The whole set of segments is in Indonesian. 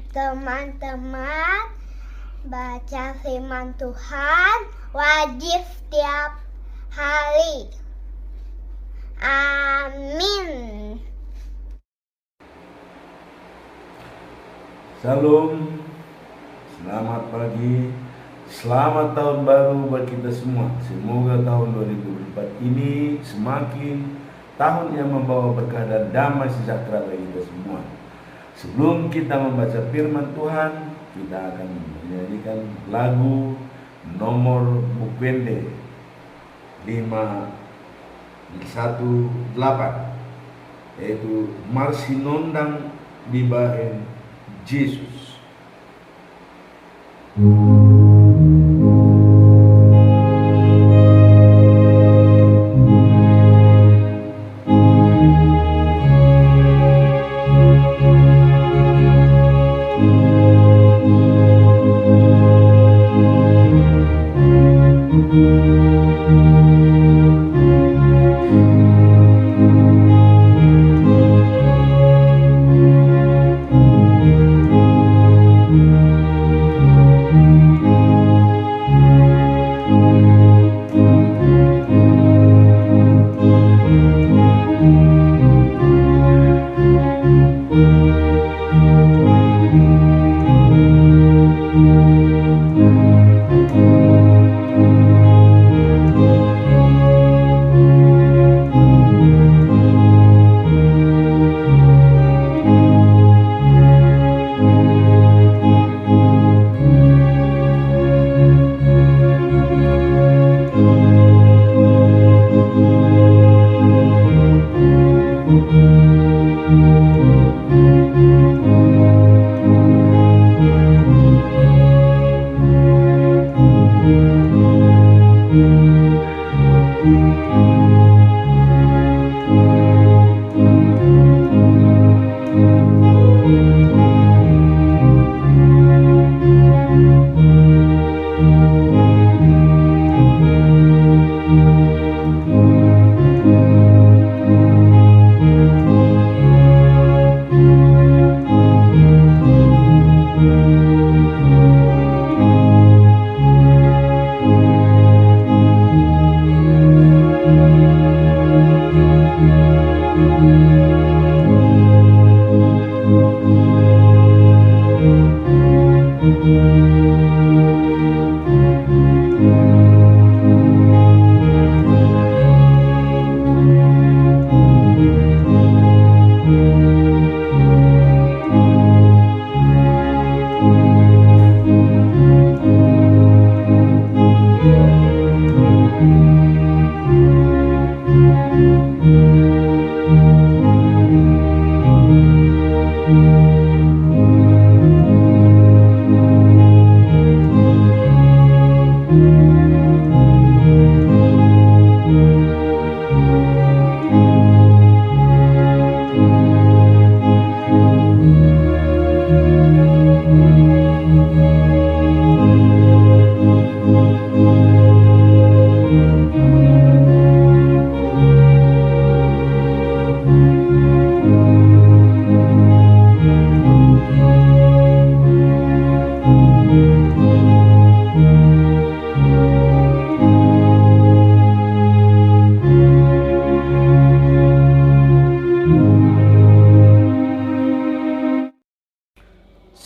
Teman-teman, baca firman Tuhan wajib setiap hari. Amin. Salam, selamat pagi, selamat tahun baru buat kita semua. Semoga tahun 2024 ini semakin tahun yang membawa berkah dan damai sejahtera bagi kita semua. Sebelum kita membaca firman Tuhan, kita akan menyanyikan lagu nomor Bukwende 518, yaitu Marsinondang Dibahen Yesus.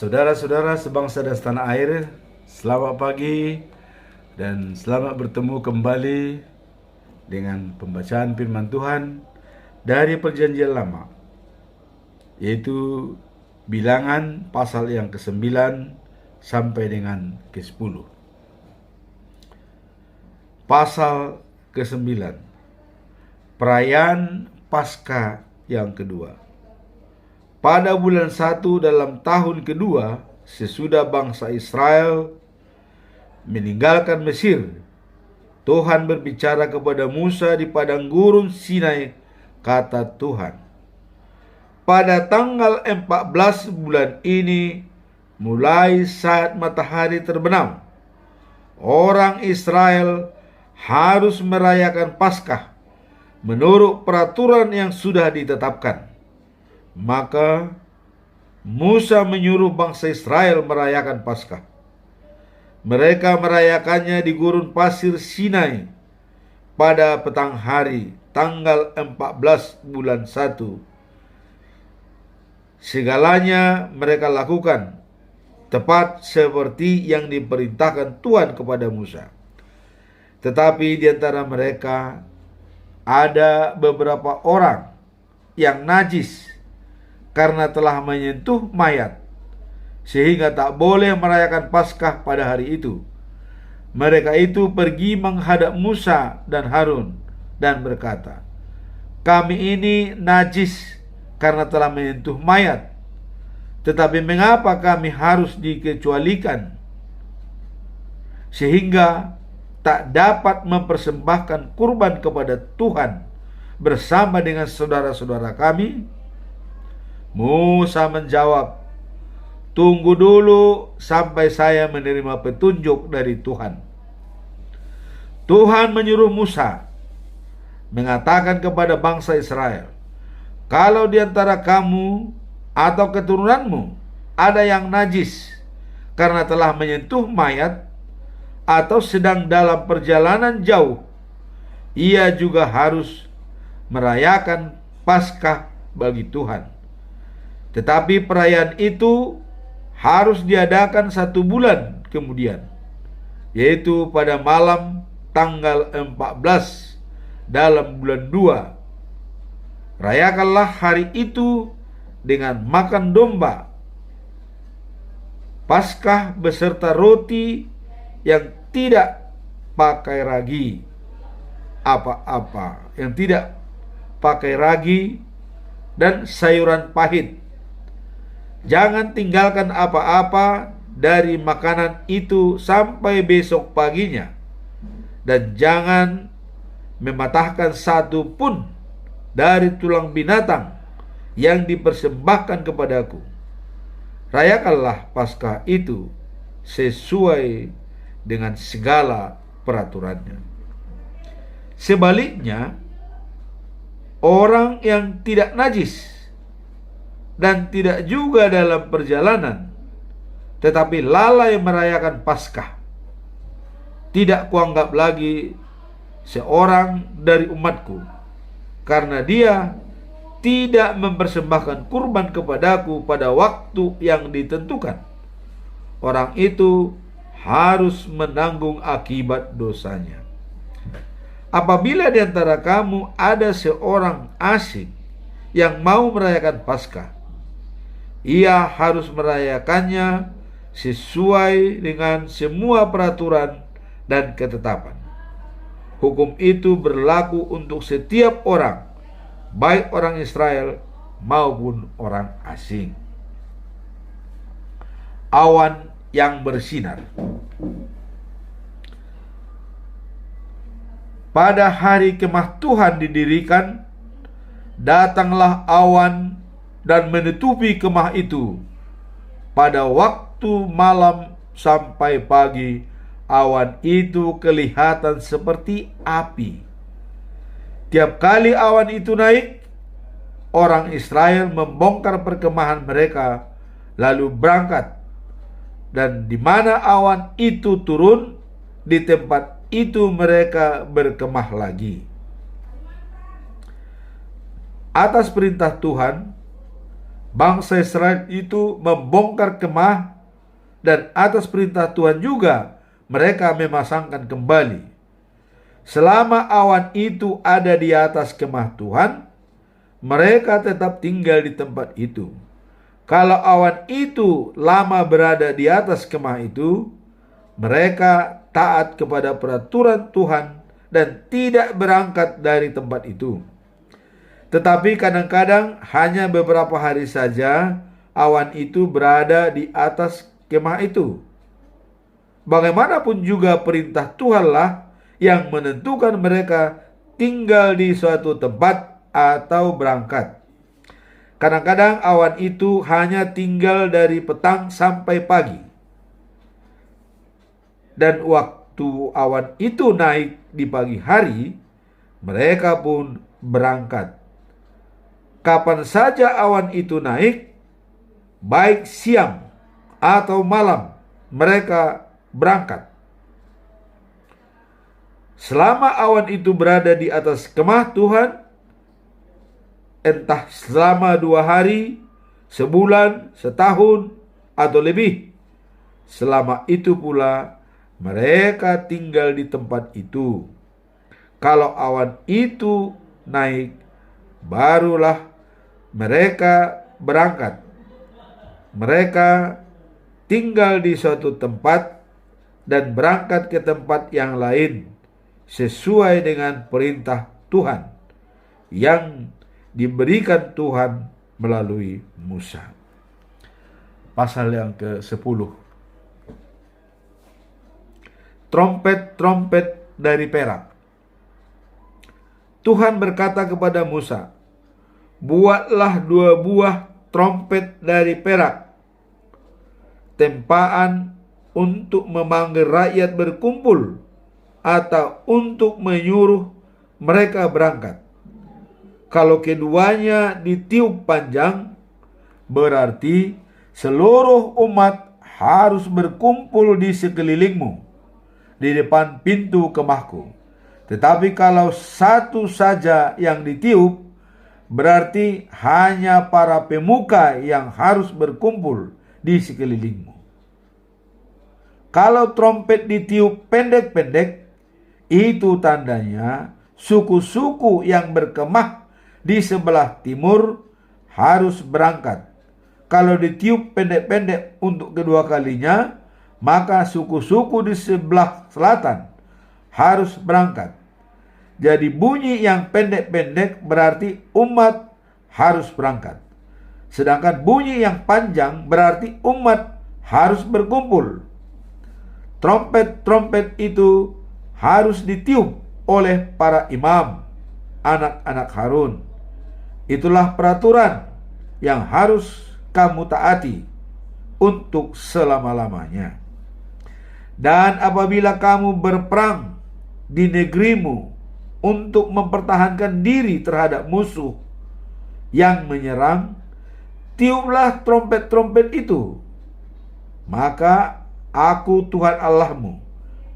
Saudara-saudara sebangsa dan setanah air, selamat pagi dan selamat bertemu kembali dengan pembacaan firman Tuhan dari Perjanjian Lama, yaitu Bilangan pasal yang ke-9 sampai dengan ke-10. Pasal ke-9, Perayaan Paskah yang kedua. Pada bulan 1 dalam tahun kedua sesudah bangsa Israel meninggalkan Mesir, Tuhan berbicara kepada Musa di padang gurun Sinai. Kata Tuhan, pada tanggal 14 bulan ini, mulai saat matahari terbenam, orang Israel harus merayakan Paskah menurut peraturan yang sudah ditetapkan. Maka Musa menyuruh bangsa Israel merayakan Paskah. Mereka merayakannya di gurun pasir Sinai pada petang hari tanggal 14 bulan 1. Segalanya mereka lakukan tepat seperti yang diperintahkan Tuhan kepada Musa. Tetapi di antara mereka ada beberapa orang yang najis karena telah menyentuh mayat, sehingga tak boleh merayakan Paskah pada hari itu. Mereka itu pergi menghadap Musa dan Harun dan berkata, "Kami ini najis karena telah menyentuh mayat. Tetapi mengapa kami harus dikecualikan sehingga tak dapat mempersembahkan kurban kepada Tuhan bersama dengan saudara-saudara kami?" Musa menjawab, "Tunggu dulu sampai saya menerima petunjuk dari Tuhan." Tuhan menyuruh Musa mengatakan kepada bangsa Israel, "Kalau di antara kamu atau keturunanmu ada yang najis karena telah menyentuh mayat atau sedang dalam perjalanan jauh, ia juga harus merayakan Paskah bagi Tuhan. Tetapi perayaan itu harus diadakan 1 bulan kemudian, yaitu pada malam tanggal 14 dalam bulan 2. Rayakanlah hari itu dengan makan domba Paskah beserta roti yang tidak pakai ragi apa-apa, yang tidak pakai ragi dan sayuran pahit. Jangan tinggalkan apa-apa dari makanan itu sampai besok paginya, dan jangan mematahkan satu pun dari tulang binatang yang dipersembahkan kepadaku. Rayakanlah Paskah itu sesuai dengan segala peraturannya. Sebaliknya, orang yang tidak najis dan tidak juga dalam perjalanan, tetapi lalai merayakan Paskah, tidak kuanggap lagi seorang dari umatku, karena dia tidak mempersembahkan kurban kepadaku pada waktu yang ditentukan. Orang itu harus menanggung akibat dosanya. Apabila di antara kamu ada seorang asing yang mau merayakan Paskah, ia harus merayakannya sesuai dengan semua peraturan dan ketetapan. Hukum itu berlaku untuk setiap orang, baik orang Israel maupun orang asing. Awan yang bersinar. Pada hari kemah Tuhan didirikan, datanglah awan dan menutupi kemah itu. Pada waktu malam sampai pagi, awan itu kelihatan seperti api. Tiap kali awan itu naik, orang Israel membongkar perkemahan mereka, lalu berangkat. Dan di mana awan itu turun, di tempat itu mereka berkemah lagi. Atas perintah Tuhan, bangsa Israel itu membongkar kemah, dan atas perintah Tuhan juga mereka memasangkan kembali. Selama awan itu ada di atas kemah Tuhan, mereka tetap tinggal di tempat itu. Kalau awan itu lama berada di atas kemah itu, mereka taat kepada peraturan Tuhan dan tidak berangkat dari tempat itu. Tetapi kadang-kadang hanya beberapa hari saja awan itu berada di atas kemah itu. Bagaimanapun juga perintah Tuhanlah yang menentukan mereka tinggal di suatu tempat atau berangkat. Kadang-kadang awan itu hanya tinggal dari petang sampai pagi. Dan waktu awan itu naik di pagi hari, mereka pun berangkat. Kapan saja awan itu naik, baik siang atau malam mereka berangkat. Selama awan itu berada di atas kemah Tuhan, entah selama 2 hari, sebulan, setahun, atau lebih, selama itu pula mereka tinggal di tempat itu. Kalau awan itu naik, barulah mereka berangkat. Mereka tinggal di suatu tempat dan berangkat ke tempat yang lain sesuai dengan perintah Tuhan yang diberikan Tuhan melalui Musa. Pasal yang ke-10. Trompet-trompet dari perak. Tuhan berkata kepada Musa, "Buatlah 2 buah trompet dari perak, tempaan untuk memanggil rakyat berkumpul atau untuk menyuruh mereka berangkat. Kalau keduanya ditiup panjang, berarti seluruh umat harus berkumpul di sekelilingmu, di depan pintu kemahku. Tetapi kalau satu saja yang ditiup, berarti hanya para pemuka yang harus berkumpul di sekelilingmu. Kalau trompet ditiup pendek-pendek, itu tandanya suku-suku yang berkemah di sebelah timur harus berangkat. Kalau ditiup pendek-pendek untuk kedua kalinya, maka suku-suku di sebelah selatan harus berangkat. Jadi bunyi yang pendek-pendek berarti umat harus berangkat. Sedangkan bunyi yang panjang berarti umat harus berkumpul. Trompet-trompet itu harus ditiup oleh para imam, anak-anak Harun. Itulah peraturan yang harus kamu taati untuk selama-lamanya. Dan apabila kamu berperang di negerimu untuk mempertahankan diri terhadap musuh yang menyerang, tiuplah trompet-trompet itu. Maka aku Tuhan Allahmu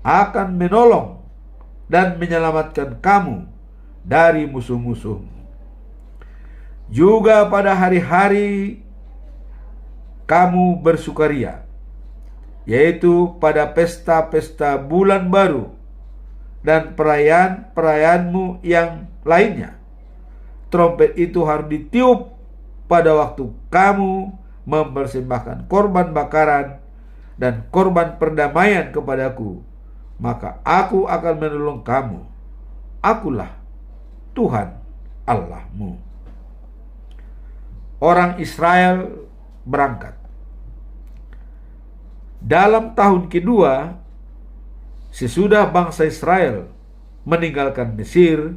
akan menolong dan menyelamatkan kamu dari musuh-musuhmu. Juga pada hari-hari kamu bersukaria, yaitu pada pesta-pesta bulan baru dan perayaan-perayaanmu yang lainnya, trompet itu harus ditiup pada waktu kamu mempersembahkan korban bakaran dan korban perdamaian kepadaku, maka aku akan menolong kamu. Akulah Tuhan Allahmu. Orang Israel berangkat. Dalam tahun kedua sesudah bangsa Israel meninggalkan Mesir,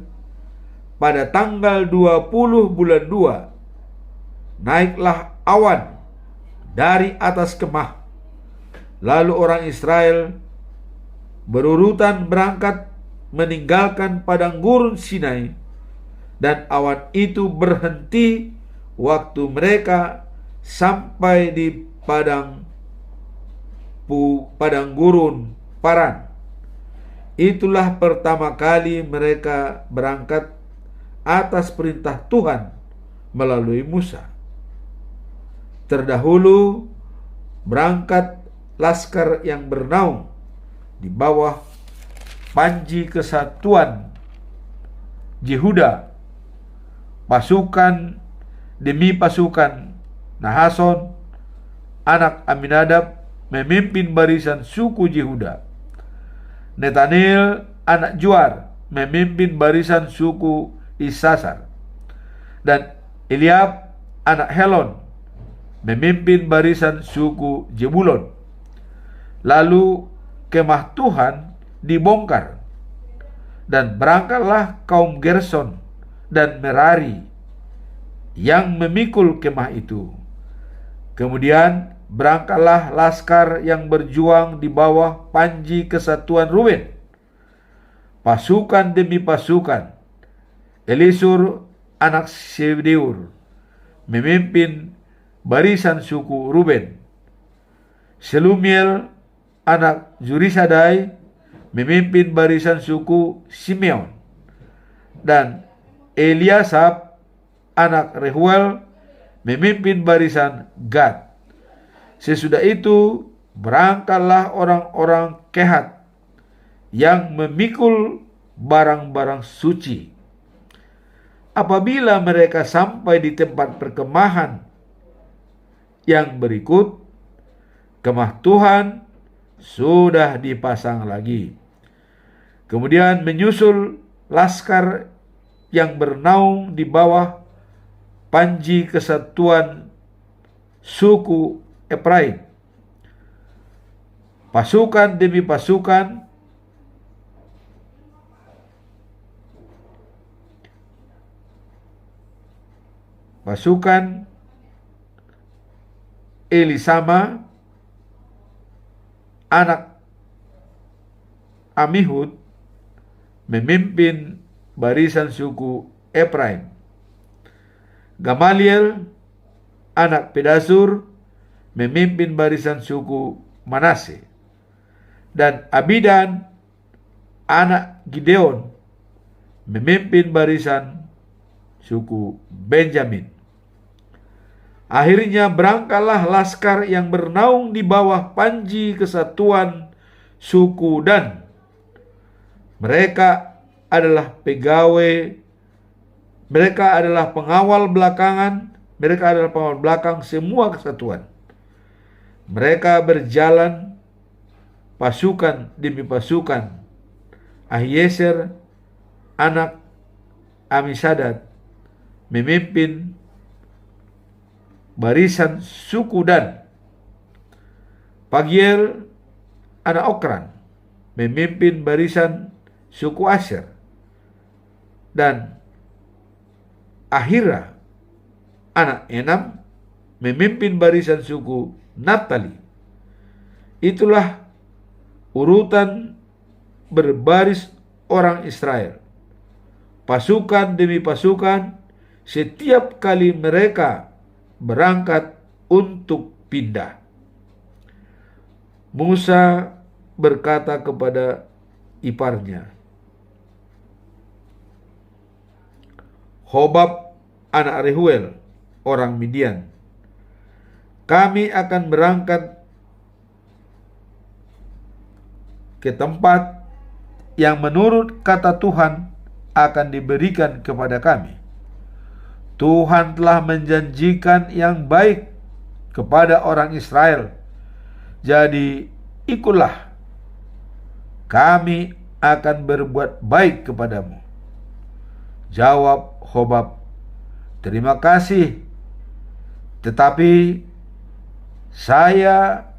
pada tanggal 20 bulan 2, naiklah awan dari atas kemah. Lalu orang Israel berurutan berangkat meninggalkan padang gurun Sinai, dan awan itu berhenti waktu mereka sampai di padang gurun Paran. Itulah pertama kali mereka berangkat atas perintah Tuhan melalui Musa. Terdahulu berangkat laskar yang bernaung di bawah Panji Kesatuan Yehuda, pasukan demi pasukan. Nahason anak Aminadab memimpin barisan suku Yehuda. Netanel anak Juar memimpin barisan suku Isasar. Dan Eliab anak Helon memimpin barisan suku Jebulon. Lalu kemah Tuhan dibongkar, dan berangkatlah kaum Gerson dan Merari yang memikul kemah itu. Kemudian berangkatlah laskar yang berjuang di bawah Panji Kesatuan Ruben, pasukan demi pasukan. Elisur anak Sebdeur memimpin barisan suku Ruben. Selumiel anak Zurisadai memimpin barisan suku Simeon. Dan Eliasab anak Rehuel memimpin barisan Gad. Sesudah itu berangkatlah orang-orang Kehat yang memikul barang-barang suci. Apabila mereka sampai di tempat perkemahan yang berikut, kemah Tuhan sudah dipasang lagi. Kemudian menyusul laskar yang bernaung di bawah panji kesatuan suku Efraim. Pasukan demi pasukan Elisama anak Amihud memimpin barisan suku Efraim. Gamaliel anak Pedasur memimpin barisan suku Manase. Dan Abidan anak Gideon memimpin barisan suku Benjamin. Akhirnya berangkatlah laskar yang bernaung di bawah panji kesatuan suku Dan. Mereka adalah pengawal belakang semua kesatuan. Mereka berjalan pasukan demi pasukan. Ahieser anak Amisadad memimpin barisan suku Dan. Pagiel anak Okran memimpin barisan suku Asher. Dan Ahira anak Enam memimpin barisan suku Naftali. Itulah urutan berbaris orang Israel. Pasukan demi pasukan setiap kali mereka berangkat untuk pindah. Musa berkata kepada iparnya, Hobab anak Rehuel, orang Midian, kami akan berangkat ke tempat yang menurut kata Tuhan akan diberikan kepada kami. Tuhan telah menjanjikan yang baik kepada orang Israel. Jadi ikutlah, kami akan berbuat baik kepadamu. Jawab Hobab, terima kasih, tetapi saya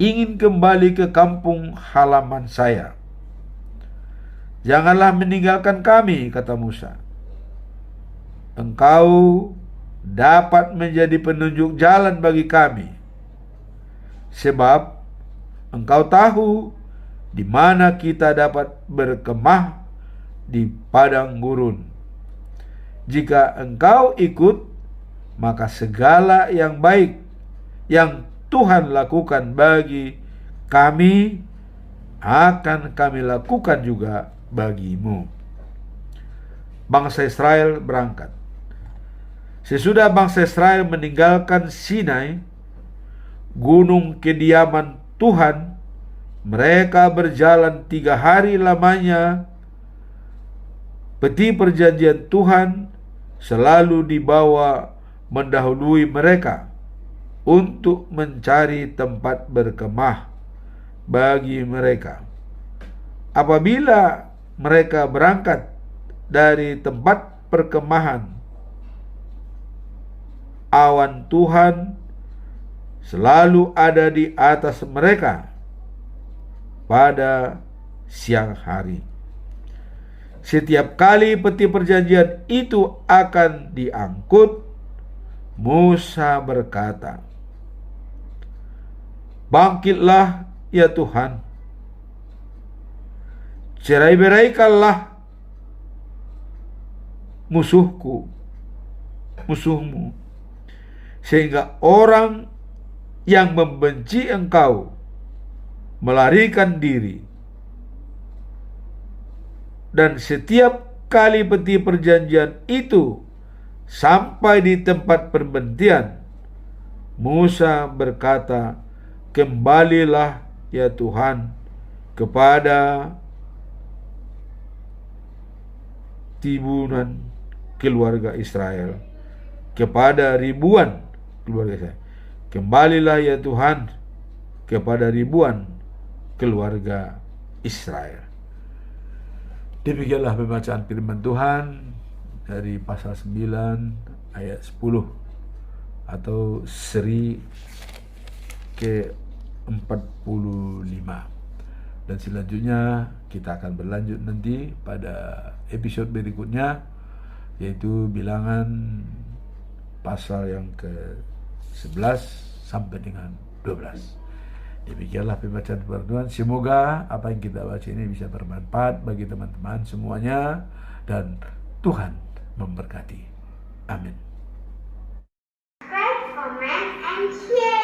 ingin kembali ke kampung halaman saya. Janganlah meninggalkan kami, kata Musa. Engkau dapat menjadi penunjuk jalan bagi kami, sebab engkau tahu di mana kita dapat berkemah di padang gurun. Jika engkau ikut, maka segala yang baik yang Tuhan lakukan bagi kami akan kami lakukan juga bagimu. Bangsa Israel berangkat. Sesudah bangsa Israel meninggalkan Sinai, gunung kediaman Tuhan, mereka berjalan 3 hari lamanya. Peti perjanjian Tuhan selalu dibawa mendahului mereka untuk mencari tempat berkemah bagi mereka. Apabila mereka berangkat dari tempat perkemahan, awan Tuhan selalu ada di atas mereka pada siang hari. Setiap kali peti perjanjian itu akan diangkut, Musa berkata, bangkitlah ya Tuhan, cerai-beraikanlah musuhmu, sehingga orang yang membenci engkau melarikan diri. Dan setiap kali peti perjanjian itu sampai di tempat perhentian, Musa berkata, "Kembalilah ya Tuhan kepada timbunan keluarga Israel, kepada ribuan keluarga Israel. Kembalilah ya Tuhan kepada ribuan keluarga Israel." Demikianlah pembacaan firman Tuhan dari pasal 9 ayat 10 atau seri ke-45. Dan selanjutnya kita akan berlanjut nanti pada episode berikutnya, yaitu bilangan pasal yang ke-11 sampai dengan 12. Demikianlah pembacaan firman Tuhan. Semoga apa yang kita baca ini bisa bermanfaat bagi teman-teman semuanya, dan Tuhan memberkati. Amin. Subscribe, comment, and share.